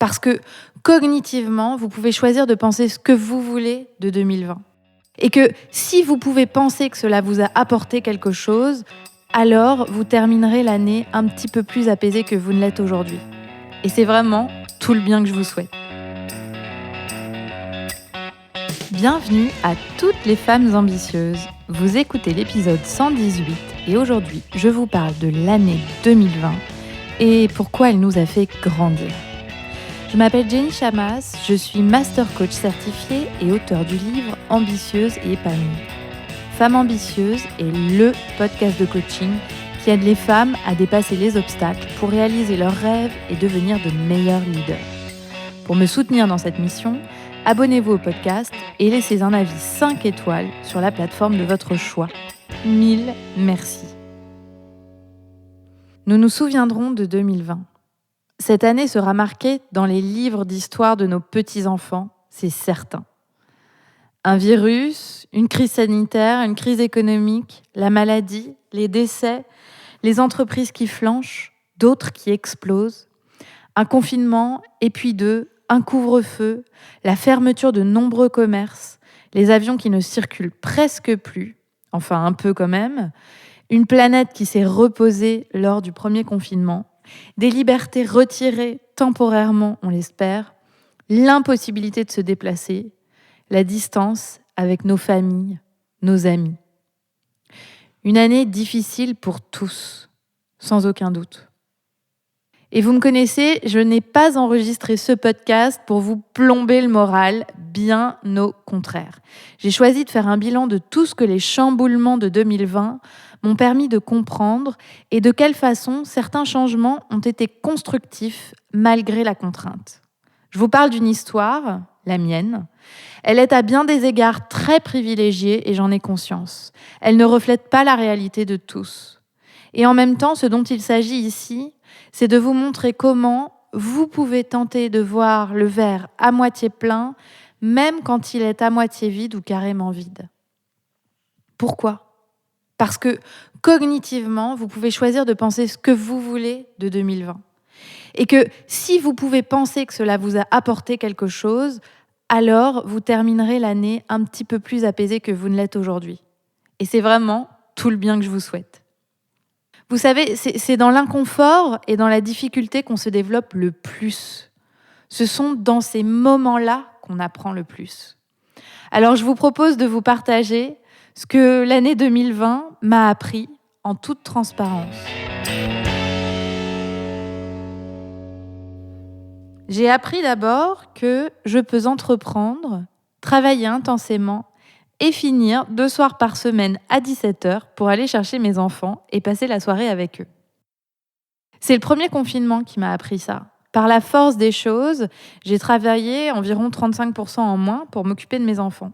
Parce que cognitivement, vous pouvez choisir de penser ce que vous voulez de 2020. Et que si vous pouvez penser que cela vous a apporté quelque chose, alors vous terminerez l'année un petit peu plus apaisé que vous ne l'êtes aujourd'hui. Et c'est vraiment tout le bien que je vous souhaite. Bienvenue à toutes les femmes ambitieuses. Vous écoutez l'épisode 118 et aujourd'hui, je vous parle de l'année 2020 et pourquoi elle nous a fait grandir. Je m'appelle Jenny Chamas, je suis master coach certifiée et auteure du livre Ambitieuse et épanouie. Femme ambitieuse est le podcast de coaching qui aide les femmes à dépasser les obstacles pour réaliser leurs rêves et devenir de meilleurs leaders. Pour me soutenir dans cette mission, abonnez-vous au podcast et laissez un avis 5 étoiles sur la plateforme de votre choix. 1000 merci. Nous nous souviendrons de 2020. Cette année sera marquée dans les livres d'histoire de nos petits-enfants, c'est certain. Un virus, une crise sanitaire, une crise économique, la maladie, les décès, les entreprises qui flanchent, d'autres qui explosent, un confinement et puis un couvre-feu, la fermeture de nombreux commerces, les avions qui ne circulent presque plus, enfin un peu quand même, une planète qui s'est reposée lors du premier confinement, des libertés retirées temporairement, on l'espère, l'impossibilité de se déplacer, la distance avec nos familles, nos amis. Une année difficile pour tous, sans aucun doute. Et vous me connaissez, je n'ai pas enregistré ce podcast pour vous plomber le moral, bien au contraire. J'ai choisi de faire un bilan de tout ce que les chamboulements de 2020 m'ont permis de comprendre et de quelle façon certains changements ont été constructifs malgré la contrainte. Je vous parle d'une histoire, la mienne. Elle est à bien des égards très privilégiée et j'en ai conscience. Elle ne reflète pas la réalité de tous. Et en même temps, ce dont il s'agit ici, c'est de vous montrer comment vous pouvez tenter de voir le verre à moitié plein, même quand il est à moitié vide ou carrément vide. Pourquoi ? Parce que cognitivement, vous pouvez choisir de penser ce que vous voulez de 2020. Et que si vous pouvez penser que cela vous a apporté quelque chose, alors vous terminerez l'année un petit peu plus apaisé que vous ne l'êtes aujourd'hui. Et c'est vraiment tout le bien que je vous souhaite. Vous savez, c'est dans l'inconfort et dans la difficulté qu'on se développe le plus. Ce sont dans ces moments-là qu'on apprend le plus. Alors je vous propose de vous partager ce que l'année 2020 m'a appris en toute transparence. J'ai appris d'abord que je peux entreprendre, travailler intensément et finir 2 soirs par semaine à 17h pour aller chercher mes enfants et passer la soirée avec eux. C'est le premier confinement qui m'a appris ça. Par la force des choses, j'ai travaillé environ 35% en moins pour m'occuper de mes enfants.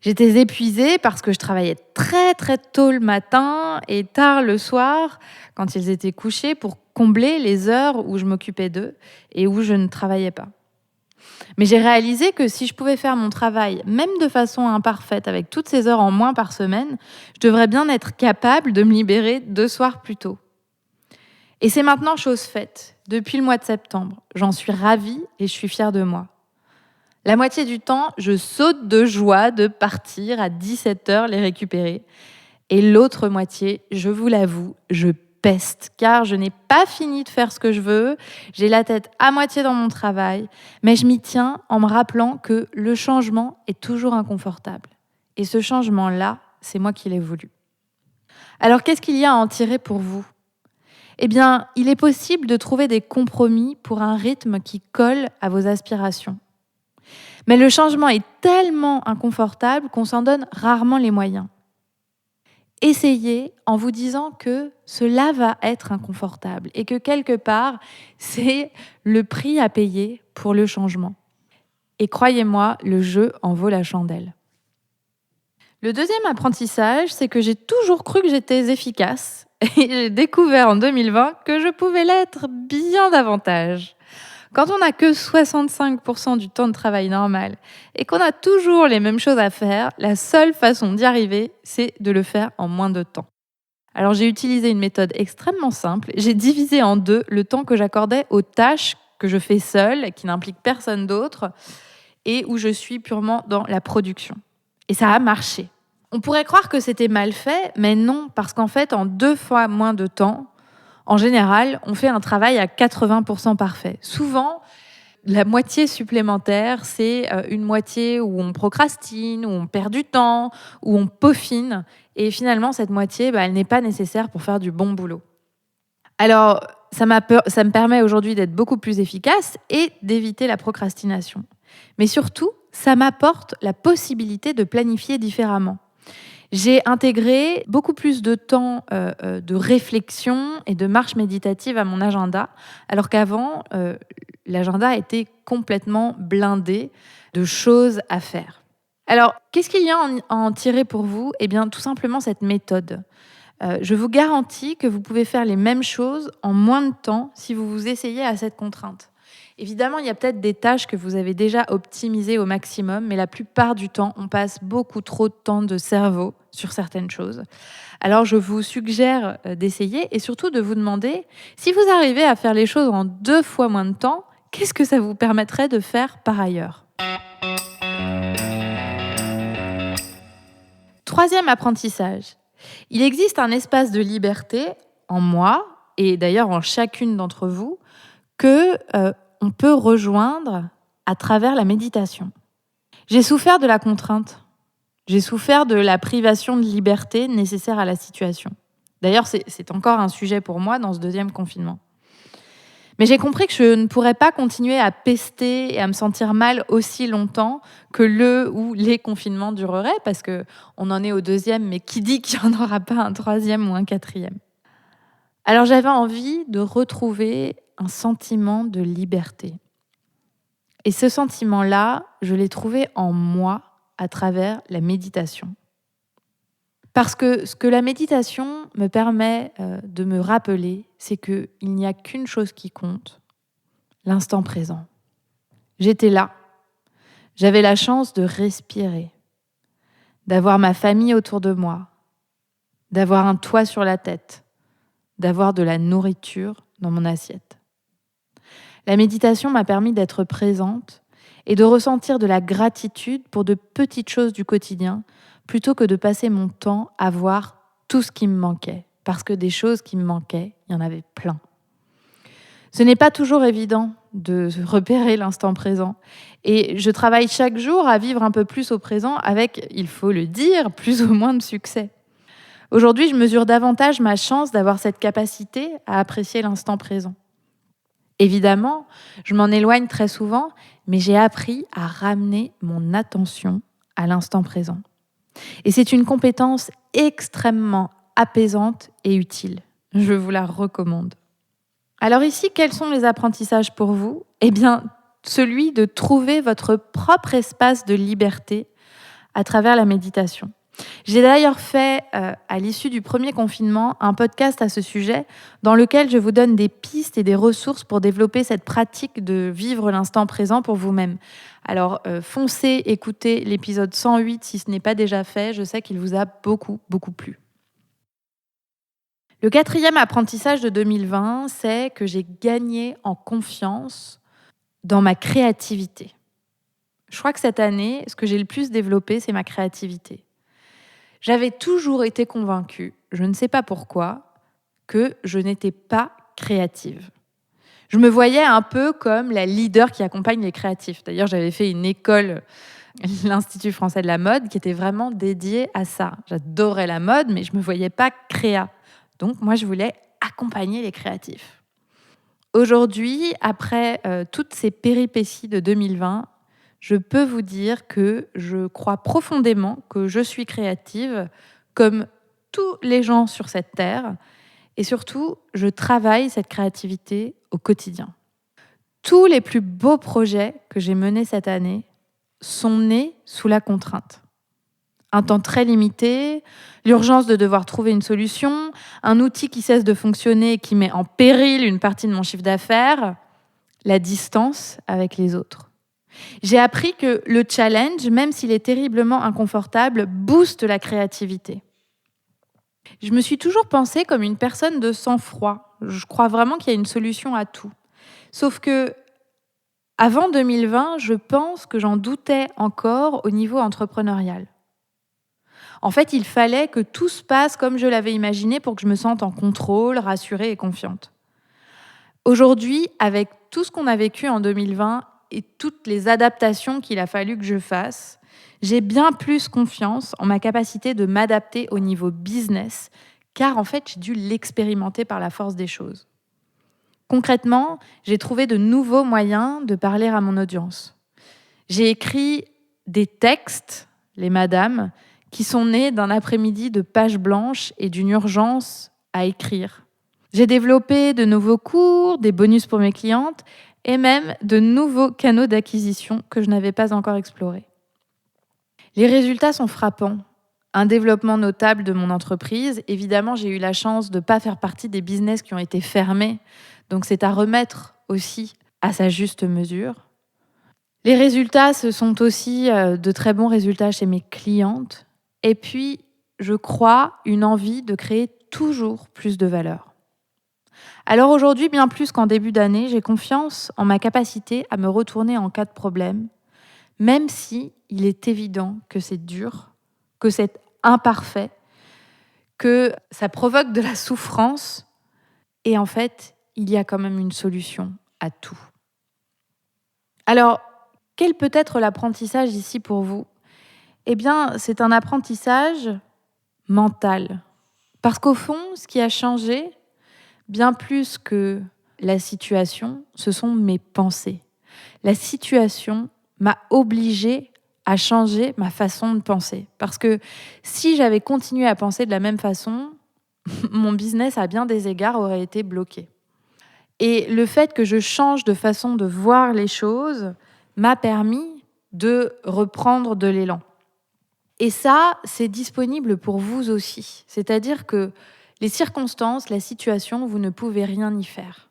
J'étais épuisée parce que je travaillais très très tôt le matin et tard le soir quand ils étaient couchés pour combler les heures où je m'occupais d'eux et où je ne travaillais pas. Mais j'ai réalisé que si je pouvais faire mon travail, même de façon imparfaite, avec toutes ces heures en moins par semaine, je devrais bien être capable de me libérer 2 soirs plus tôt. Et c'est maintenant chose faite, depuis le mois de septembre. J'en suis ravie et je suis fière de moi. La moitié du temps, je saute de joie de partir à 17h les récupérer. Et l'autre moitié, je vous l'avoue, je peste, car je n'ai pas fini de faire ce que je veux, j'ai la tête à moitié dans mon travail, mais je m'y tiens en me rappelant que le changement est toujours inconfortable. Et ce changement-là, c'est moi qui l'ai voulu. Alors qu'est-ce qu'il y a à en tirer pour vous ? Eh bien, il est possible de trouver des compromis pour un rythme qui colle à vos aspirations. Mais le changement est tellement inconfortable qu'on s'en donne rarement les moyens. Essayez en vous disant que cela va être inconfortable et que quelque part, c'est le prix à payer pour le changement. Et croyez-moi, le jeu en vaut la chandelle. Le deuxième apprentissage, c'est que j'ai toujours cru que j'étais efficace et j'ai découvert en 2020 que je pouvais l'être bien davantage. Quand on n'a que 65% du temps de travail normal et qu'on a toujours les mêmes choses à faire, la seule façon d'y arriver, c'est de le faire en moins de temps. Alors j'ai utilisé une méthode extrêmement simple. J'ai divisé en 2 le temps que j'accordais aux tâches que je fais seule, qui n'implique personne d'autre, et où je suis purement dans la production. Et ça a marché. On pourrait croire que c'était mal fait, mais non, parce qu'en fait, en 2 fois moins de temps, en général, on fait un travail à 80% parfait. Souvent, la moitié supplémentaire, c'est une moitié où on procrastine, où on perd du temps, où on peaufine. Et finalement, cette moitié, elle n'est pas nécessaire pour faire du bon boulot. Alors, ça me permet aujourd'hui d'être beaucoup plus efficace et d'éviter la procrastination. Mais surtout, ça m'apporte la possibilité de planifier différemment. J'ai intégré beaucoup plus de temps de réflexion et de marche méditative à mon agenda, alors qu'avant, l'agenda était complètement blindé de choses à faire. Alors, qu'est-ce qu'il y a à en tirer pour vous ? Eh bien, tout simplement cette méthode. Je vous garantis que vous pouvez faire les mêmes choses en moins de temps si vous vous essayez à cette contrainte. Évidemment, il y a peut-être des tâches que vous avez déjà optimisées au maximum, mais la plupart du temps, on passe beaucoup trop de temps de cerveau sur certaines choses. Alors, je vous suggère d'essayer et surtout de vous demander, si vous arrivez à faire les choses en 2 fois moins de temps, qu'est-ce que ça vous permettrait de faire par ailleurs ? 3e apprentissage. Il existe un espace de liberté en moi, et d'ailleurs en chacune d'entre vous, que on peut rejoindre à travers la méditation. J'ai souffert de la contrainte. J'ai souffert de la privation de liberté nécessaire à la situation. D'ailleurs, c'est encore un sujet pour moi dans ce 2e confinement. Mais j'ai compris que je ne pourrais pas continuer à pester et à me sentir mal aussi longtemps que le ou les confinements dureraient, parce qu'on en est au 2e, mais qui dit qu'il n'y en aura pas un 3e ou un 4e ? Alors j'avais envie de retrouver un sentiment de liberté. Et ce sentiment-là, je l'ai trouvé en moi à travers la méditation. Parce que ce que la méditation me permet de me rappeler, c'est qu'il n'y a qu'une chose qui compte, l'instant présent. J'étais là. J'avais la chance de respirer, d'avoir ma famille autour de moi, d'avoir un toit sur la tête, d'avoir de la nourriture dans mon assiette. La méditation m'a permis d'être présente et de ressentir de la gratitude pour de petites choses du quotidien, plutôt que de passer mon temps à voir tout ce qui me manquait. Parce que des choses qui me manquaient, il y en avait plein. Ce n'est pas toujours évident de repérer l'instant présent. Et je travaille chaque jour à vivre un peu plus au présent avec, il faut le dire, plus ou moins de succès. Aujourd'hui, je mesure davantage ma chance d'avoir cette capacité à apprécier l'instant présent. Évidemment, je m'en éloigne très souvent, mais j'ai appris à ramener mon attention à l'instant présent. Et c'est une compétence extrêmement apaisante et utile. Je vous la recommande. Alors ici, quels sont les apprentissages pour vous ? Eh bien, celui de trouver votre propre espace de liberté à travers la méditation. J'ai d'ailleurs fait, à l'issue du 1er confinement, un podcast à ce sujet dans lequel je vous donne des pistes et des ressources pour développer cette pratique de vivre l'instant présent pour vous-même. Alors, foncez écoutez l'épisode 108 si ce n'est pas déjà fait. Je sais qu'il vous a beaucoup, beaucoup plu. Le 4e apprentissage de 2020, c'est que j'ai gagné en confiance dans ma créativité. Je crois que cette année, ce que j'ai le plus développé, c'est ma créativité. J'avais toujours été convaincue, je ne sais pas pourquoi, que je n'étais pas créative. Je me voyais un peu comme la leader qui accompagne les créatifs. D'ailleurs, j'avais fait une école, l'Institut français de la mode, qui était vraiment dédiée à ça. J'adorais la mode, mais je ne me voyais pas créa. Donc, moi, je voulais accompagner les créatifs. Aujourd'hui, après toutes ces péripéties de 2020, je peux vous dire que je crois profondément que je suis créative comme tous les gens sur cette terre et surtout, je travaille cette créativité au quotidien. Tous les plus beaux projets que j'ai menés cette année sont nés sous la contrainte. Un temps très limité, l'urgence de devoir trouver une solution, un outil qui cesse de fonctionner et qui met en péril une partie de mon chiffre d'affaires, la distance avec les autres. J'ai appris que le challenge, même s'il est terriblement inconfortable, booste la créativité. Je me suis toujours pensée comme une personne de sang-froid. Je crois vraiment qu'il y a une solution à tout. Sauf que Avant 2020, je pense que j'en doutais encore au niveau entrepreneurial. En fait, il fallait que tout se passe comme je l'avais imaginé pour que je me sente en contrôle, rassurée et confiante. Aujourd'hui, avec tout ce qu'on a vécu en 2020 et toutes les adaptations qu'il a fallu que je fasse, j'ai bien plus confiance en ma capacité de m'adapter au niveau business, car en fait, j'ai dû l'expérimenter par la force des choses. Concrètement, j'ai trouvé de nouveaux moyens de parler à mon audience. J'ai écrit des textes, les madames, qui sont nés d'un après-midi de pages blanches et d'une urgence à écrire. J'ai développé de nouveaux cours, des bonus pour mes clientes et même de nouveaux canaux d'acquisition que je n'avais pas encore explorés. Les résultats sont frappants. Un développement notable de mon entreprise. Évidemment, j'ai eu la chance de ne pas faire partie des business qui ont été fermés. Donc, c'est à remettre aussi à sa juste mesure. Les résultats, ce sont aussi de très bons résultats chez mes clientes. Et puis, je crois, une envie de créer toujours plus de valeur. Alors aujourd'hui, bien plus qu'en début d'année, j'ai confiance en ma capacité à me retourner en cas de problème, même si il est évident que c'est dur, que c'est imparfait, que ça provoque de la souffrance. Et en fait, il y a quand même une solution à tout. Alors, quel peut être l'apprentissage ici pour vous ? Eh bien, c'est un apprentissage mental. Parce qu'au fond, ce qui a changé, bien plus que la situation, ce sont mes pensées. La situation m'a obligée à changer ma façon de penser. Parce que si j'avais continué à penser de la même façon, mon business, à bien des égards, aurait été bloqué. Et le fait que je change de façon de voir les choses m'a permis de reprendre de l'élan. Et ça, c'est disponible pour vous aussi. C'est-à-dire que les circonstances, la situation, vous ne pouvez rien y faire.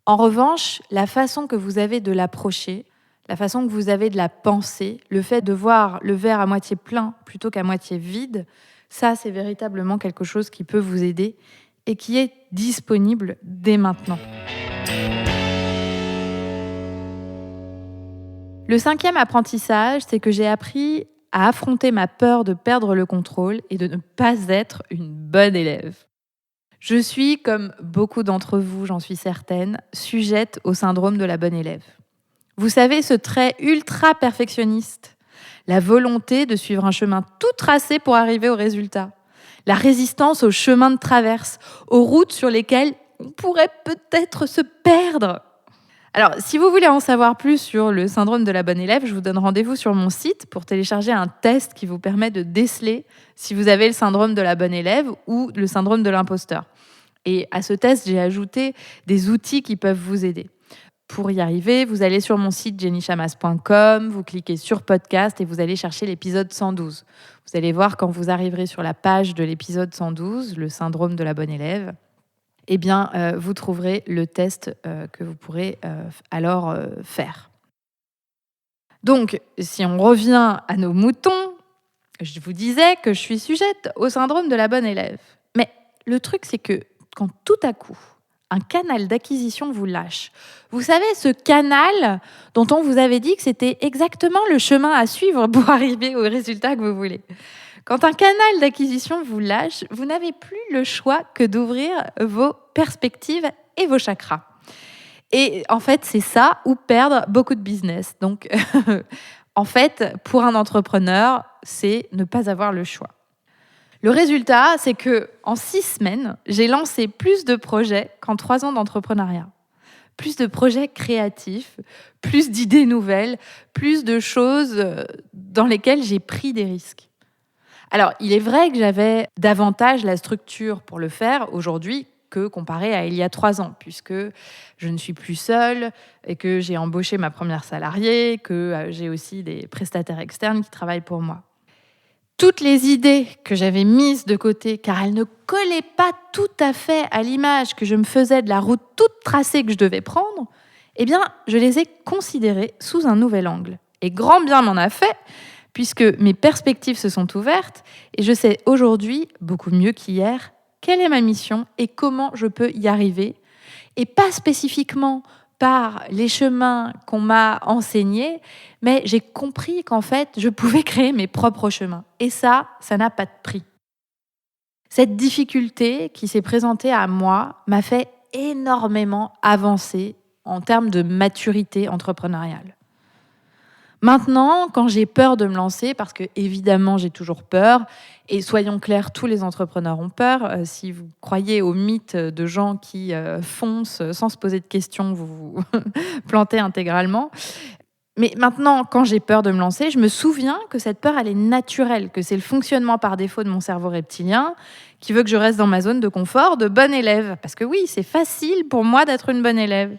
En revanche, la façon que vous avez de l'approcher, la façon que vous avez de la penser, le fait de voir le verre à moitié plein plutôt qu'à moitié vide, ça, c'est véritablement quelque chose qui peut vous aider et qui est disponible dès maintenant. Le 5e apprentissage, c'est que j'ai appris à affronter ma peur de perdre le contrôle et de ne pas être une bonne élève. Je suis, comme beaucoup d'entre vous, j'en suis certaine, sujette au syndrome de la bonne élève. Vous savez, ce trait ultra perfectionniste, la volonté de suivre un chemin tout tracé pour arriver au résultat, la résistance aux chemins de traverse, aux routes sur lesquelles on pourrait peut-être se perdre. Alors, si vous voulez en savoir plus sur le syndrome de la bonne élève, je vous donne rendez-vous sur mon site pour télécharger un test qui vous permet de déceler si vous avez le syndrome de la bonne élève ou le syndrome de l'imposteur. Et à ce test, j'ai ajouté des outils qui peuvent vous aider. Pour y arriver, vous allez sur mon site jennychamas.com, vous cliquez sur podcast et vous allez chercher l'épisode 112. Vous allez voir quand vous arriverez sur la page de l'épisode 112, le syndrome de la bonne élève, eh bien, vous trouverez le test que vous pourrez alors faire. Donc, si on revient à nos moutons, je vous disais que je suis sujette au syndrome de la bonne élève. Mais le truc, c'est que quand tout à coup, un canal d'acquisition vous lâche, vous savez, ce canal dont on vous avait dit que c'était exactement le chemin à suivre pour arriver au résultat que vous voulez. Quand un canal d'acquisition vous lâche, vous n'avez plus le choix que d'ouvrir vos perspectives et vos chakras. Et en fait, c'est ça ou perdre beaucoup de business. Donc, en fait, pour un entrepreneur, c'est ne pas avoir le choix. Le résultat, c'est que en 6 semaines, j'ai lancé plus de projets qu'en 3 ans d'entrepreneuriat. Plus de projets créatifs, plus d'idées nouvelles, plus de choses dans lesquelles j'ai pris des risques. Alors, il est vrai que j'avais davantage la structure pour le faire aujourd'hui que comparé à il y a 3 ans, puisque je ne suis plus seule et que j'ai embauché ma première salariée, que j'ai aussi des prestataires externes qui travaillent pour moi. Toutes les idées que j'avais mises de côté, car elles ne collaient pas tout à fait à l'image que je me faisais de la route toute tracée que je devais prendre, eh bien, je les ai considérées sous un nouvel angle. Et grand bien m'en a fait, puisque mes perspectives se sont ouvertes et je sais aujourd'hui, beaucoup mieux qu'hier, quelle est ma mission et comment je peux y arriver. Et pas spécifiquement par les chemins qu'on m'a enseignés, mais j'ai compris qu'en fait, je pouvais créer mes propres chemins. Et ça n'a pas de prix. Cette difficulté qui s'est présentée à moi m'a fait énormément avancer en termes de maturité entrepreneuriale. Maintenant, quand j'ai peur de me lancer, parce que évidemment j'ai toujours peur, et soyons clairs, tous les entrepreneurs ont peur. Si vous croyez au mythe de gens qui foncent sans se poser de questions, vous vous plantez intégralement. Mais maintenant, quand j'ai peur de me lancer, je me souviens que cette peur, elle est naturelle, que c'est le fonctionnement par défaut de mon cerveau reptilien qui veut que je reste dans ma zone de confort de bonne élève. Parce que oui, c'est facile pour moi d'être une bonne élève.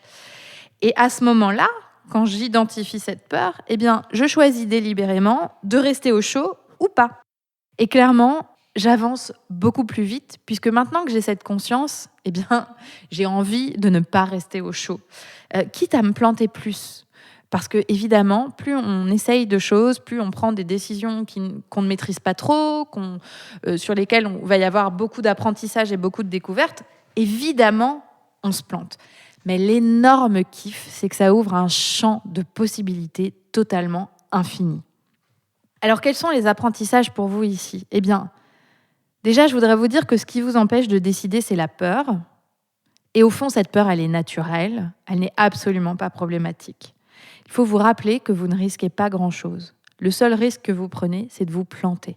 Et à ce moment-là, quand j'identifie cette peur, eh bien, je choisis délibérément de rester au chaud ou pas. Et clairement, j'avance beaucoup plus vite, puisque maintenant que j'ai cette conscience, eh bien, j'ai envie de ne pas rester au chaud, quitte à me planter plus. Parce que, évidemment, plus on essaye de choses, plus on prend des décisions qu'on ne maîtrise pas trop, sur lesquelles il va y avoir beaucoup d'apprentissage et beaucoup de découvertes, évidemment, on se plante. Mais l'énorme kiff, c'est que ça ouvre un champ de possibilités totalement infini. Alors, quels sont les apprentissages pour vous ici ? Eh bien, déjà, je voudrais vous dire que ce qui vous empêche de décider, c'est la peur. Et au fond, cette peur, elle est naturelle, elle n'est absolument pas problématique. Il faut vous rappeler que vous ne risquez pas grand-chose. Le seul risque que vous prenez, c'est de vous planter.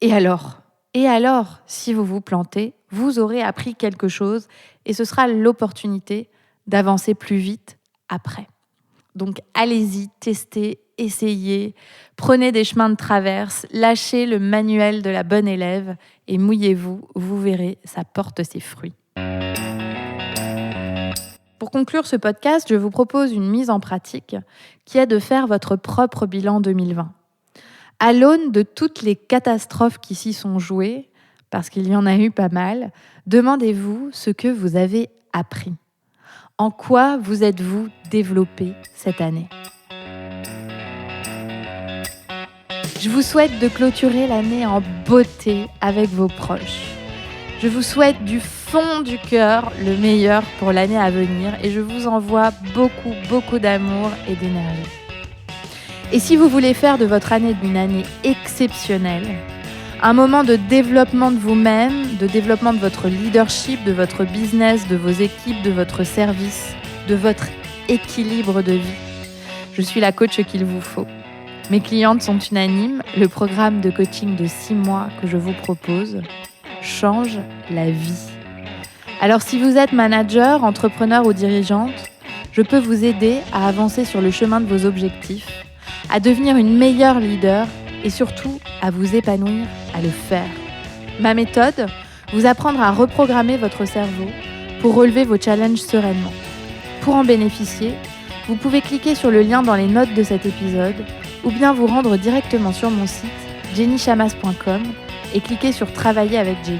Et alors, si vous vous plantez, vous aurez appris quelque chose et ce sera l'opportunité d'avancer plus vite après. Donc allez-y, testez, essayez, prenez des chemins de traverse, lâchez le manuel de la bonne élève et mouillez-vous, vous verrez, ça porte ses fruits. Pour conclure ce podcast, je vous propose une mise en pratique qui est de faire votre propre bilan 2020. À l'aune de toutes les catastrophes qui s'y sont jouées, parce qu'il y en a eu pas mal, demandez-vous ce que vous avez appris. En quoi vous êtes-vous développé cette année ? Je vous souhaite de clôturer l'année en beauté avec vos proches. Je vous souhaite du fond du cœur le meilleur pour l'année à venir et je vous envoie beaucoup d'amour et d'énergie. Et si vous voulez faire de votre année une année exceptionnelle, un moment de développement de vous-même, de développement de votre leadership, de votre business, de vos équipes, de votre service, de votre équilibre de vie, je suis la coach qu'il vous faut. Mes clientes sont unanimes, le programme de coaching de 6 mois que je vous propose change la vie. Alors si vous êtes manager, entrepreneur ou dirigeante, je peux vous aider à avancer sur le chemin de vos objectifs, à devenir une meilleure leader et surtout à vous épanouir à le faire. Ma méthode, vous apprendre à reprogrammer votre cerveau pour relever vos challenges sereinement. Pour en bénéficier, vous pouvez cliquer sur le lien dans les notes de cet épisode ou bien vous rendre directement sur mon site jennychamas.com et cliquer sur « Travailler avec Jenny ».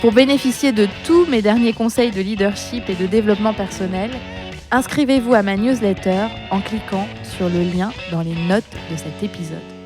Pour bénéficier de tous mes derniers conseils de leadership et de développement personnel, inscrivez-vous à ma newsletter en cliquant sur le lien dans les notes de cet épisode.